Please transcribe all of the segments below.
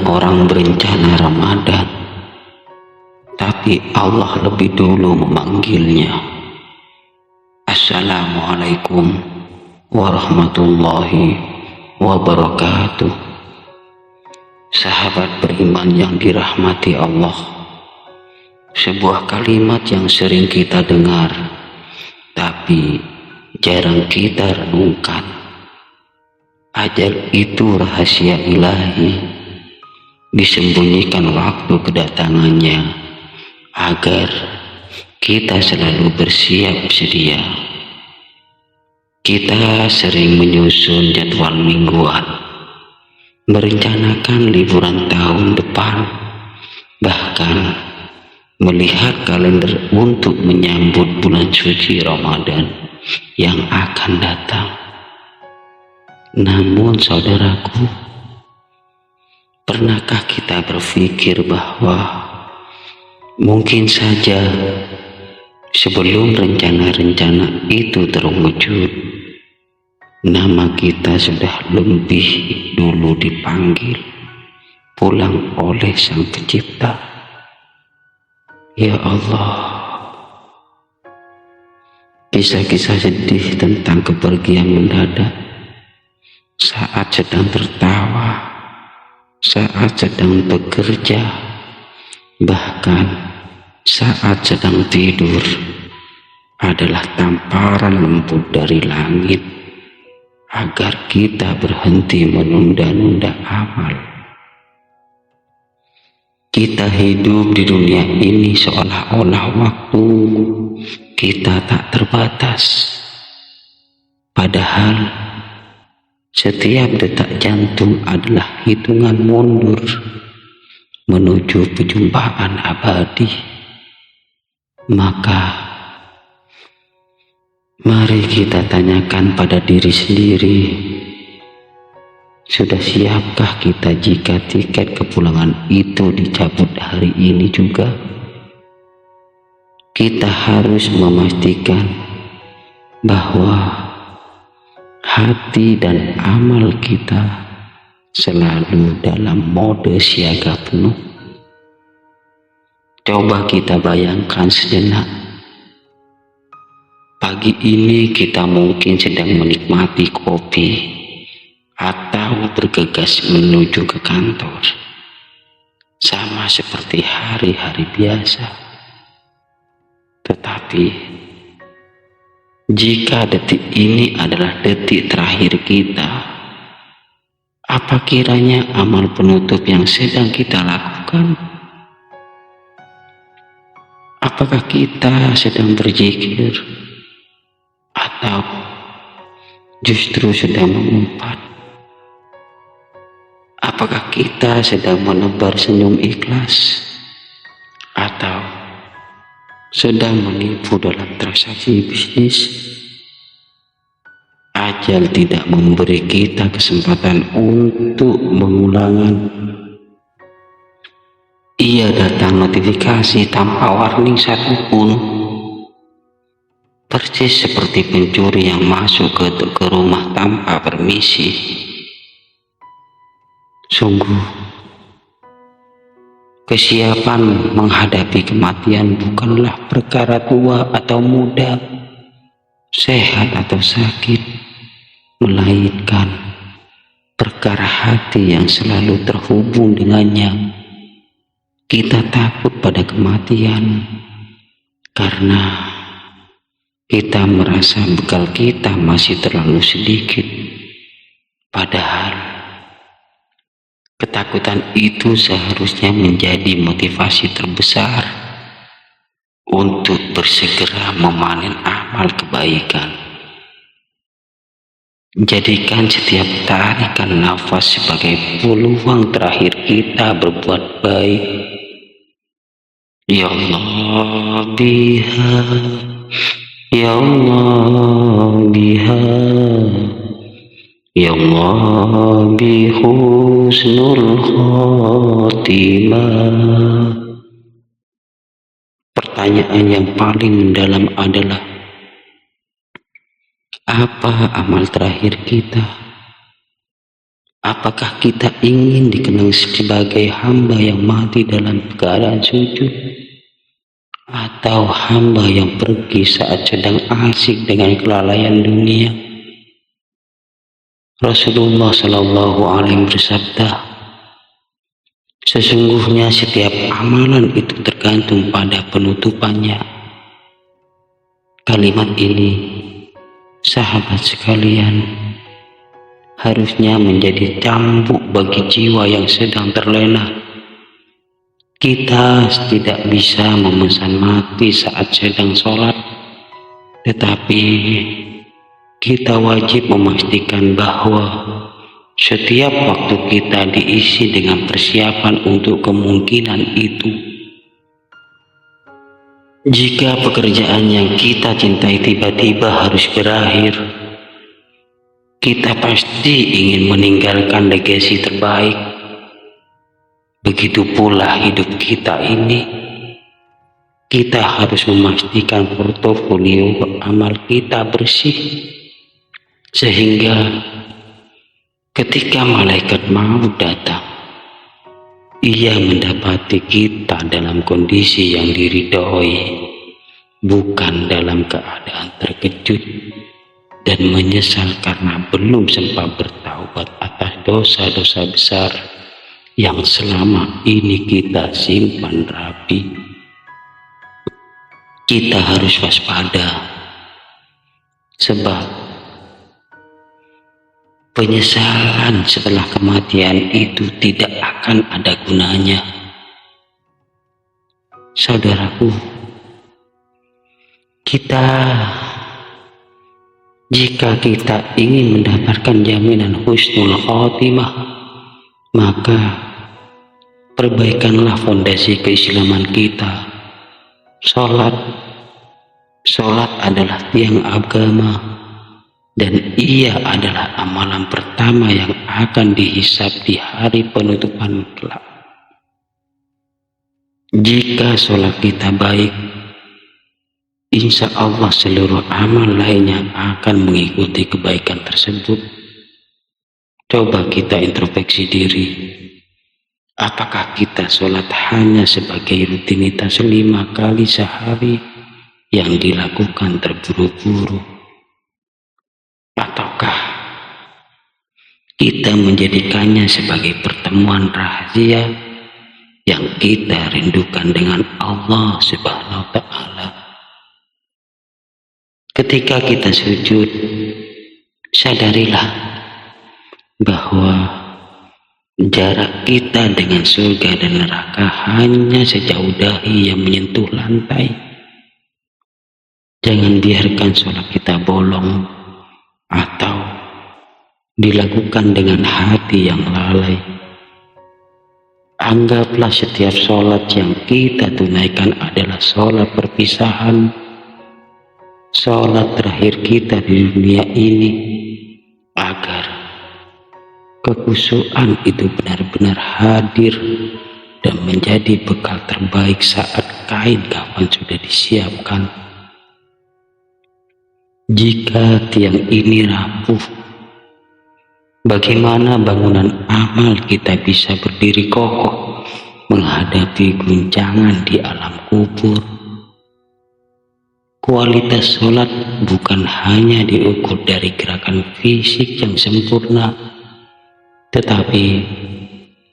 orang berencana Ramadan, tapi Allah lebih dulu memanggilnya. Assalamualaikum warahmatullahi wabarakatuh. Sahabat beriman yang dirahmati Allah, sebuah kalimat yang sering kita dengar tapi jarang kita renungkan. Ajal itu rahasia ilahi, disembunyikan waktu kedatangannya agar kita selalu bersiap sedia. Kita sering menyusun jadwal mingguan, merencanakan liburan tahun depan, bahkan melihat kalender untuk menyambut bulan suci Ramadan yang akan datang. Namun saudaraku, pernahkah kita berpikir bahwa mungkin saja sebelum rencana-rencana itu terwujud, nama kita sudah lebih dulu dipanggil pulang oleh Sang Pencipta? Ya Allah, kisah-kisah sedih tentang kepergian mendadak, saat sedang tertawa, saat sedang bekerja, bahkan saat sedang tidur, adalah tamparan lembut dari langit agar kita berhenti menunda-nunda amal. Kita hidup di dunia ini seolah-olah waktu kita tak terbatas, padahal setiap detak jantung adalah hitungan mundur menuju perjumpaan abadi. Maka mari kita tanyakan pada diri sendiri, sudah siapkah kita jika tiket kepulangan itu dicabut hari ini juga? Kita harus memastikan bahwa hati dan amal kita selalu dalam mode siaga penuh. Coba kita bayangkan sejenak, pagi ini kita mungkin sedang menikmati kopi atau bergegas menuju ke kantor, sama seperti hari-hari biasa. Tetapi jika detik ini adalah detik terakhir kita, apa kiranya amal penutup yang sedang kita lakukan? Apakah kita sedang berzikir atau justru sedang mengumpat? Apakah kita sedang menebar senyum ikhlas atau sedang menipu dalam transaksi bisnis? Ajal tidak memberi kita kesempatan untuk mengulangan. Ia datang notifikasi tanpa warning satupun, persis seperti pencuri yang masuk ke rumah tanpa permisi. Sungguh, kesiapan menghadapi kematian bukanlah perkara tua atau muda, sehat atau sakit, melainkan perkara hati yang selalu terhubung dengannya. Kita takut pada kematian karena kita merasa bekal kita masih terlalu sedikit, padahal ketakutan itu seharusnya menjadi motivasi terbesar untuk bersegera memanen amal kebaikan. Jadikan setiap tarikan nafas sebagai peluang terakhir kita berbuat baik. Ya Allah biha, Ya Allah biha, Ya Allah bi husnul khatimah. Pertanyaan yang paling mendalam adalah, apa amal terakhir kita? Apakah kita ingin dikenal sebagai hamba yang mati dalam keadaan sujud, atau hamba yang pergi saat sedang asik dengan kelalaian dunia? Rasulullah Shallallahu Alaihi bersabda, sesungguhnya setiap amalan itu tergantung pada penutupannya. Kalimat ini, sahabat sekalian, harusnya menjadi cambuk bagi jiwa yang sedang terlena. Kita tidak bisa memesan mati saat sedang sholat, tetapi kita wajib memastikan bahwa setiap waktu kita diisi dengan persiapan untuk kemungkinan itu. Jika pekerjaan yang kita cintai tiba-tiba harus berakhir, kita pasti ingin meninggalkan legasi terbaik. Begitu pula hidup kita ini. Kita harus memastikan portofolio amal kita bersih, sehingga ketika malaikat maut datang, ia mendapati kita dalam kondisi yang diridhoi, bukan dalam keadaan terkejut dan menyesal karena belum sempat bertaubat atas dosa-dosa besar yang selama ini kita simpan rapi. Kita harus waspada, sebab penyesalan setelah kematian itu tidak akan ada gunanya. Saudaraku, jika kita ingin mendapatkan jaminan husnul khotimah, maka perbaikanlah fondasi keislaman kita. Sholat adalah tiang agama, dan ia adalah amalan pertama yang akan dihisab di hari penutupan kelak. Jika sholat kita baik, insya Allah seluruh amal lainnya akan mengikuti kebaikan tersebut. Coba kita introspeksi diri. Apakah kita sholat hanya sebagai rutinitas 5 kali sehari yang dilakukan terburu-buru? Ataukah kita menjadikannya sebagai pertemuan rahasia yang kita rindukan dengan Allah Subhanahu wa Ta'ala? Ketika kita sujud, sadarilah bahwa jarak kita dengan surga dan neraka hanya sejauh dahi yang menyentuh lantai. Jangan biarkan sholat kita bolong atau dilakukan dengan hati yang lalai. Anggaplah setiap sholat yang kita tunaikan adalah sholat perpisahan, sholat terakhir kita di dunia ini, agar kekhusyuan itu benar-benar hadir dan menjadi bekal terbaik saat kain kafan sudah disiapkan. Jika tiang ini rapuh, bagaimana bangunan amal kita bisa berdiri kokoh menghadapi guncangan di alam kubur? Kualitas sholat bukan hanya diukur dari gerakan fisik yang sempurna, tetapi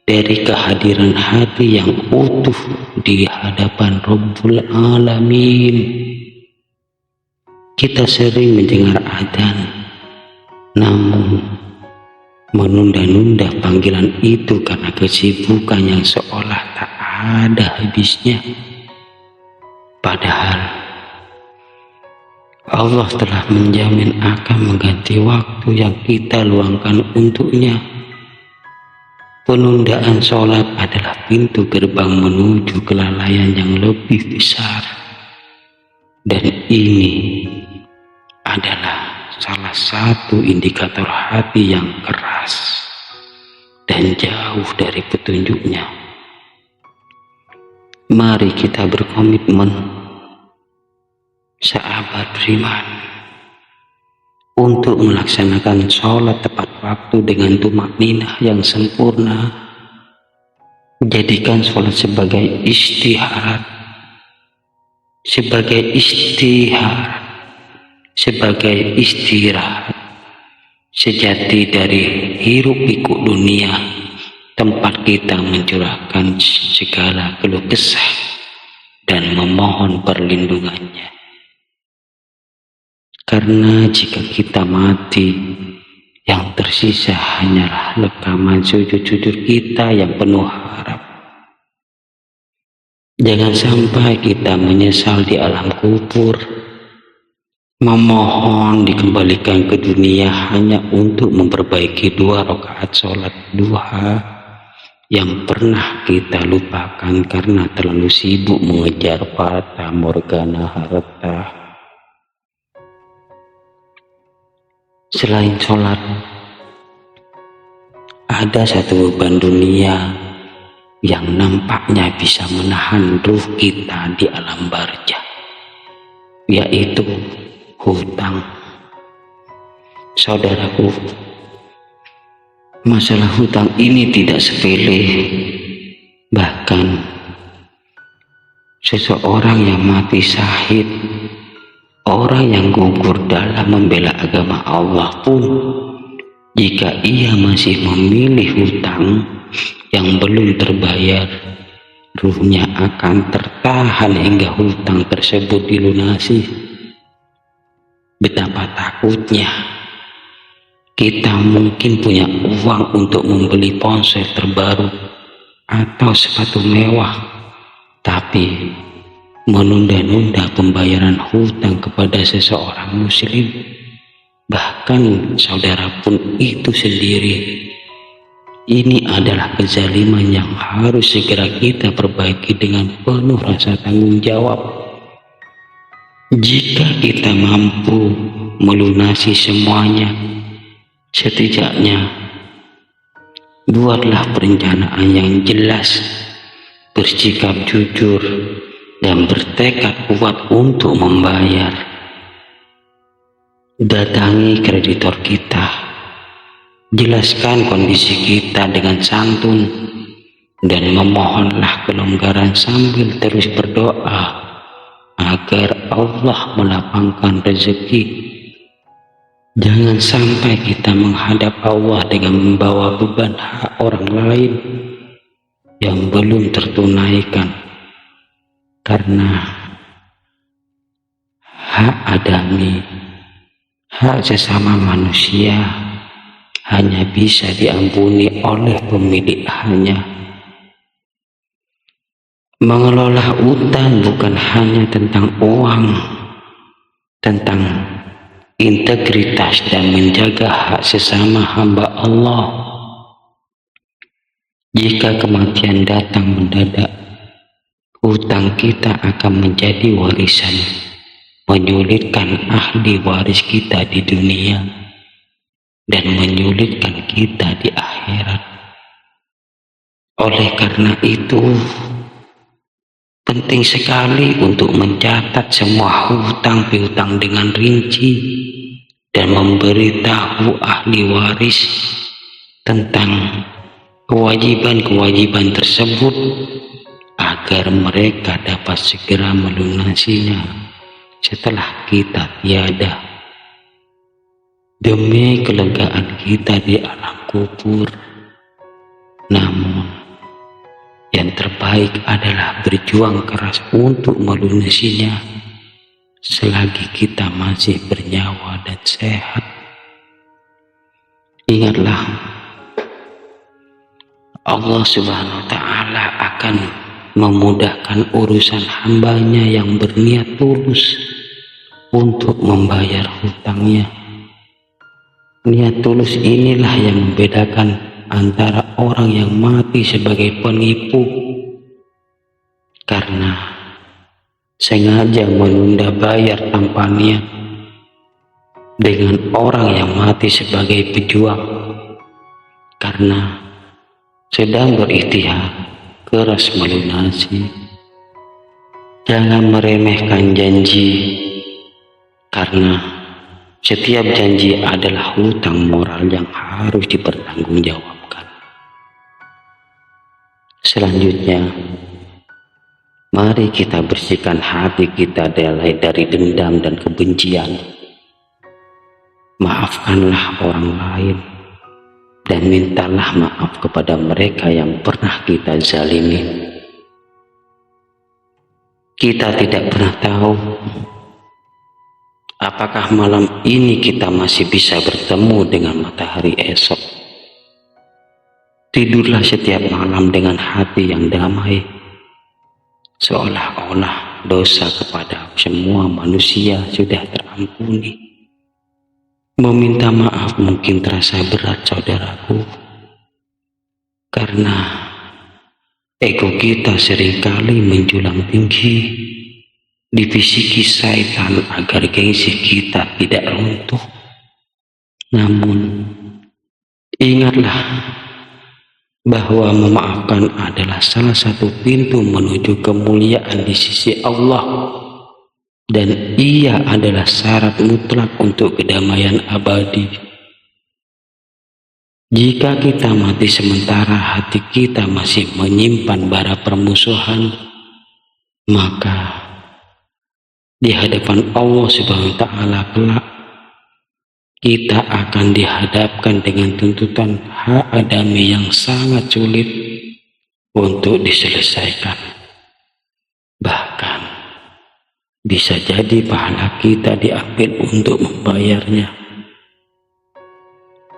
dari kehadiran hati yang utuh di hadapan Rabbul Alamin. Kita sering mendengar adzan, namun menunda-nunda panggilan itu karena kesibukan yang seolah tak ada habisnya. Padahal Allah telah menjamin akan mengganti waktu yang kita luangkan untuknya. Penundaan sholat adalah pintu gerbang menuju kelalaian yang lebih besar. Dan ini adalah salah satu indikator hati yang keras dan jauh dari petunjuknya. Mari kita berkomitmen, sahabat beriman, untuk melaksanakan sholat tepat waktu dengan tumakninah yang sempurna. Jadikan sholat sebagai istihad, sebagai istirahat sejati dari hiruk pikuk dunia, tempat kita mencurahkan segala keluh kesah dan memohon perlindungannya. Karena jika kita mati, yang tersisa hanyalah rekaman sujud-sujud kita yang penuh harap. Jangan sampai kita menyesal di alam kubur, memohon dikembalikan ke dunia hanya untuk memperbaiki 2 rakaat sholat duha yang pernah kita lupakan karena terlalu sibuk mengejar fata morgana harta. Selain sholat, ada satu beban dunia yang nampaknya bisa menahan ruh kita di alam barzah, yaitu hutang. Saudaraku, masalah hutang ini tidak sepele. Bahkan seseorang yang mati syahid, orang yang gugur dalam membela agama Allah pun, jika ia masih memilih hutang yang belum terbayar, ruhnya akan tertahan hingga hutang tersebut dilunasi. Betapa takutnya kita mungkin punya uang untuk membeli ponsel terbaru atau sepatu mewah, tapi menunda-nunda pembayaran hutang kepada seseorang muslim, bahkan saudara pun itu sendiri. Ini adalah kezaliman yang harus segera kita perbaiki dengan penuh rasa tanggung jawab. Jika kita mampu melunasi semuanya, setidaknya buatlah perencanaan yang jelas, bersikap jujur, dan bertekad kuat untuk membayar. Datangi kreditor kita, jelaskan kondisi kita dengan santun, dan memohonlah kelonggaran sambil terus berdoa agar Allah melapangkan rezeki. Jangan sampai kita menghadap Allah dengan membawa beban hak orang lain yang belum tertunaikan, karena hak adami, hak sesama manusia hanya bisa diampuni oleh pemiliknya. Mengelola utang bukan hanya tentang uang, tentang integritas dan menjaga hak sesama hamba Allah. Jika kematian datang mendadak, hutang kita akan menjadi warisan, menyulitkan ahli waris kita di dunia dan menyulitkan kita di akhirat. Oleh karena itu, penting sekali untuk mencatat semua hutang piutang dengan rinci dan memberitahu ahli waris tentang kewajiban-kewajiban tersebut agar mereka dapat segera melunasinya setelah kita tiada, demi kelegaan kita di alam kubur. Namun yang terbaik adalah berjuang keras untuk melunasinya selagi kita masih bernyawa dan sehat. Ingatlah, Allah Subhanahu wa Ta'ala akan memudahkan urusan hambanya yang berniat tulus untuk membayar hutangnya. Niat tulus inilah yang membedakan antara orang yang mati sebagai penipu karena sengaja menunda bayar tanpa niat, dengan orang yang mati sebagai pejuang karena sedang berikhtiar keras melunasi. Jangan meremehkan janji, karena Setiap janji adalah hutang moral yang harus dipertanggungjawabkan. Selanjutnya, mari kita bersihkan hati kita dari dendam dan kebencian. Maafkanlah orang lain dan mintalah maaf kepada mereka yang pernah kita zalimi. Kita tidak pernah tahu apakah malam ini kita masih bisa bertemu dengan matahari esok. Tidurlah setiap malam dengan hati yang damai, seolah-olah dosa kepada semua manusia sudah terampuni. Meminta maaf mungkin terasa berat, saudaraku, karena ego kita seringkali menjulang tinggi, dibisiki syaitan agar gengsi kita tidak runtuh. Namun, ingatlah bahwa memaafkan adalah salah satu pintu menuju kemuliaan di sisi Allah, dan ia adalah syarat mutlak untuk kedamaian abadi. Jika kita mati sementara hati kita masih menyimpan bara permusuhan, maka di hadapan Allah Subhanahu wa Ta'ala kelak kita akan dihadapkan dengan tuntutan hak adami yang sangat sulit untuk diselesaikan. Bahkan bisa jadi pahala kita diambil untuk membayarnya.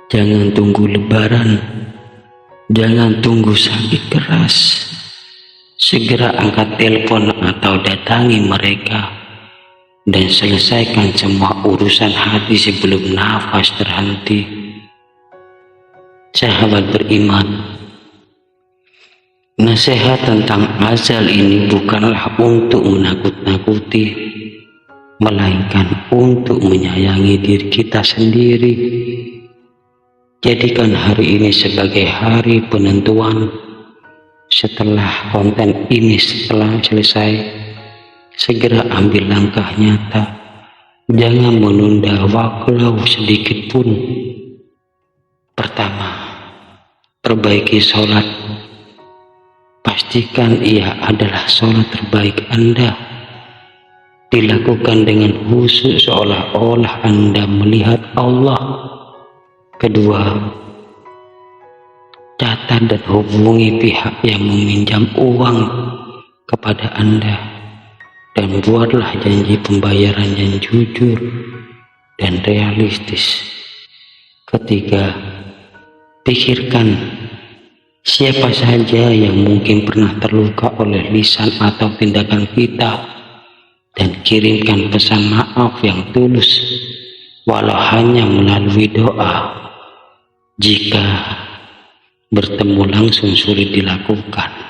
Jangan tunggu lebaran, jangan tunggu sakit keras. Segera angkat telepon atau datangi mereka dan selesaikan semua urusan hati sebelum nafas terhenti. Sahabat beriman, nasihat tentang azal ini bukanlah untuk menakut-nakuti, melainkan untuk menyayangi diri kita sendiri. Jadikan hari ini sebagai hari penentuan. Setelah konten ini selesai, segera ambil langkah nyata. Jangan menunda walau sedikit pun. Pertama, perbaiki sholat. Pastikan ia adalah sholat terbaik Anda. Dilakukan dengan khusyuk seolah-olah Anda melihat Allah. Kedua, catat dan hubungi pihak yang meminjam uang kepada Anda dan buatlah janji pembayaran yang jujur dan realistis. Ketiga, pikirkan siapa saja yang mungkin pernah terluka oleh lisan atau tindakan kita dan kirimkan pesan maaf yang tulus, walau hanya melalui doa. Jika bertemu langsung sulit dilakukan.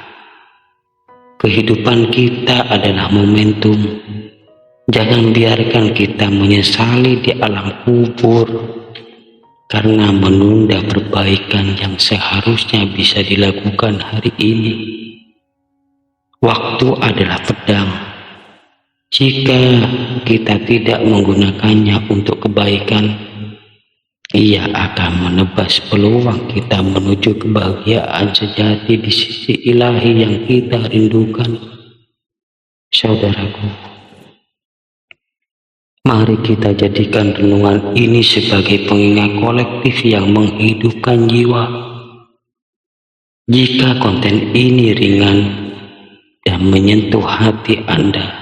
Kehidupan kita adalah momentum. Jangan biarkan kita menyesali di alam kubur karena menunda perbaikan yang seharusnya bisa dilakukan hari ini. Waktu adalah pedang. Jika kita tidak menggunakannya untuk kebaikan, ia akan menebas peluang kita menuju kebahagiaan sejati di sisi ilahi yang kita rindukan. Saudaraku, mari kita jadikan renungan ini sebagai pengingat kolektif yang menghidupkan jiwa. Jika konten ini ringan dan menyentuh hati Anda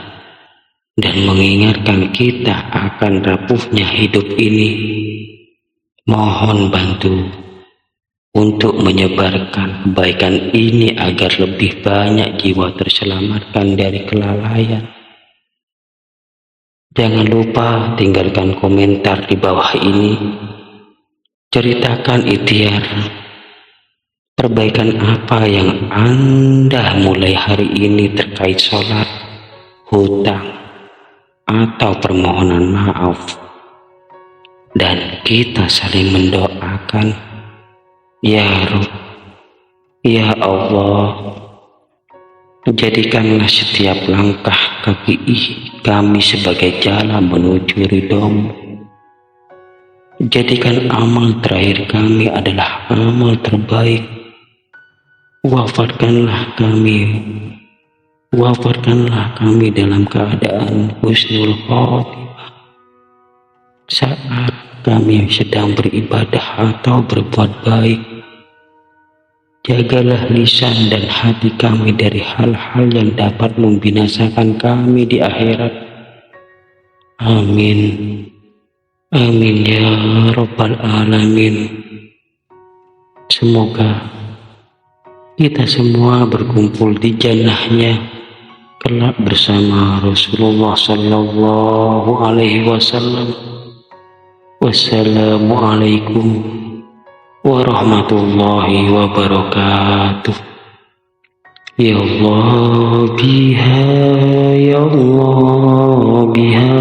dan mengingatkan kita akan rapuhnya hidup ini, mohon bantu untuk menyebarkan kebaikan ini agar lebih banyak jiwa terselamatkan dari kelalaian. Jangan lupa tinggalkan komentar di bawah ini. Ceritakan ikhtiar perbaikan apa yang Anda mulai hari ini terkait sholat, hutang, atau permohonan maaf. Dan kita saling mendoakan, ya Rabb, ya Allah, jadikanlah setiap langkah kaki kami sebagai jalan menuju ridho-Mu. Jadikan amal terakhir kami adalah amal terbaik. Wafatkanlah kami dalam keadaan husnul khotimah saat kami sedang beribadah atau berbuat baik. Jagalah lisan dan hati kami dari hal-hal yang dapat membinasakan kami di akhirat. Amin. Amin ya Rabbal Alamin. Semoga kita semua berkumpul di jannahnya kelak bersama Rasulullah Sallallahu Alaihi Wasallam. Wassalamualaikum warahmatullahi wabarakatuh. Ya Allah biha, ya Allah biha,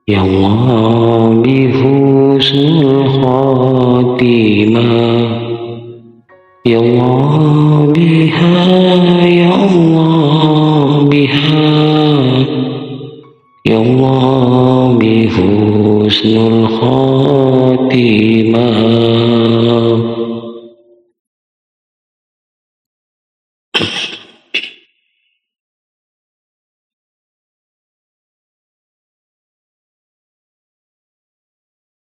ya Allah bihusnul khatimah, ya Allah biha, ya Allah biha, ya Allah bihusnul khatimah.